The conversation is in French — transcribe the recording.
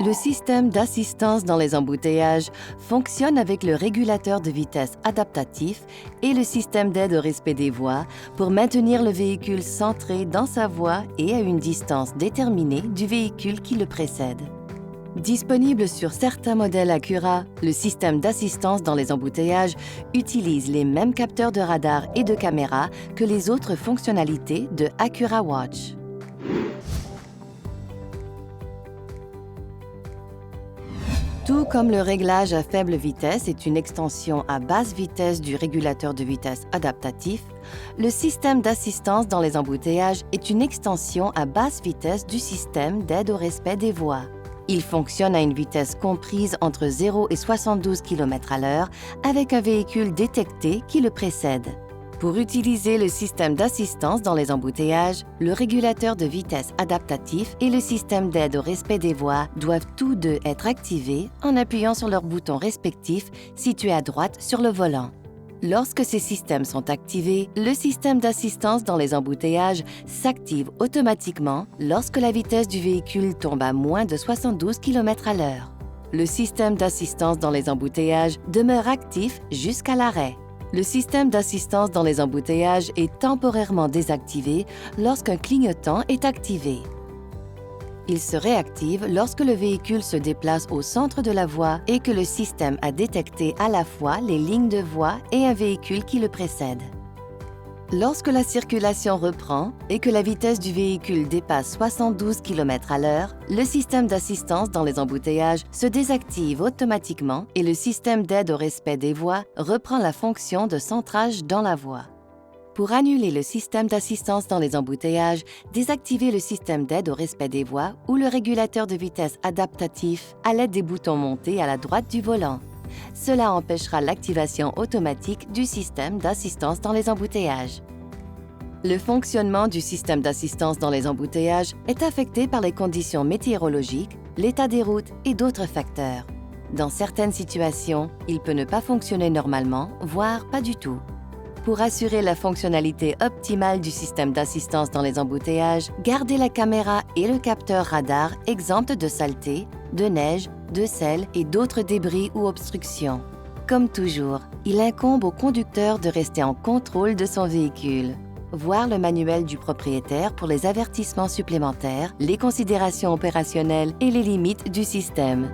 Le système d'assistance dans les embouteillages fonctionne avec le régulateur de vitesse adaptatif et le système d'aide au respect des voies pour maintenir le véhicule centré dans sa voie et à une distance déterminée du véhicule qui le précède. Disponible sur certains modèles Acura, le système d'assistance dans les embouteillages utilise les mêmes capteurs de radar et de caméra que les autres fonctionnalités de Acura Watch. Tout comme le réglage à faible vitesse est une extension à basse vitesse du régulateur de vitesse adaptatif, le système d'assistance dans les embouteillages est une extension à basse vitesse du système d'aide au respect des voies. Il fonctionne à une vitesse comprise entre 0 et 72 km/h avec un véhicule détecté qui le précède. Pour utiliser le système d'assistance dans les embouteillages, le régulateur de vitesse adaptatif et le système d'aide au respect des voies doivent tous deux être activés en appuyant sur leurs boutons respectifs situés à droite sur le volant. Lorsque ces systèmes sont activés, le système d'assistance dans les embouteillages s'active automatiquement lorsque la vitesse du véhicule tombe à moins de 72 km/h. Le système d'assistance dans les embouteillages demeure actif jusqu'à l'arrêt. Le système d'assistance dans les embouteillages est temporairement désactivé lorsqu'un clignotant est activé. Il se réactive lorsque le véhicule se déplace au centre de la voie et que le système a détecté à la fois les lignes de voie et un véhicule qui le précède. Lorsque la circulation reprend et que la vitesse du véhicule dépasse 72 km/h, le système d'assistance dans les embouteillages se désactive automatiquement et le système d'aide au respect des voies reprend la fonction de centrage dans la voie. Pour annuler le système d'assistance dans les embouteillages, désactivez le système d'aide au respect des voies ou le régulateur de vitesse adaptatif à l'aide des boutons montés à la droite du volant. Cela empêchera l'activation automatique du système d'assistance dans les embouteillages. Le fonctionnement du système d'assistance dans les embouteillages est affecté par les conditions météorologiques, l'état des routes et d'autres facteurs. Dans certaines situations, il peut ne pas fonctionner normalement, voire pas du tout. Pour assurer la fonctionnalité optimale du système d'assistance dans les embouteillages, gardez la caméra et le capteur radar exempts de saleté, de neige, de sel et d'autres débris ou obstructions. Comme toujours, il incombe au conducteur de rester en contrôle de son véhicule. Voir le manuel du propriétaire pour les avertissements supplémentaires, les considérations opérationnelles et les limites du système.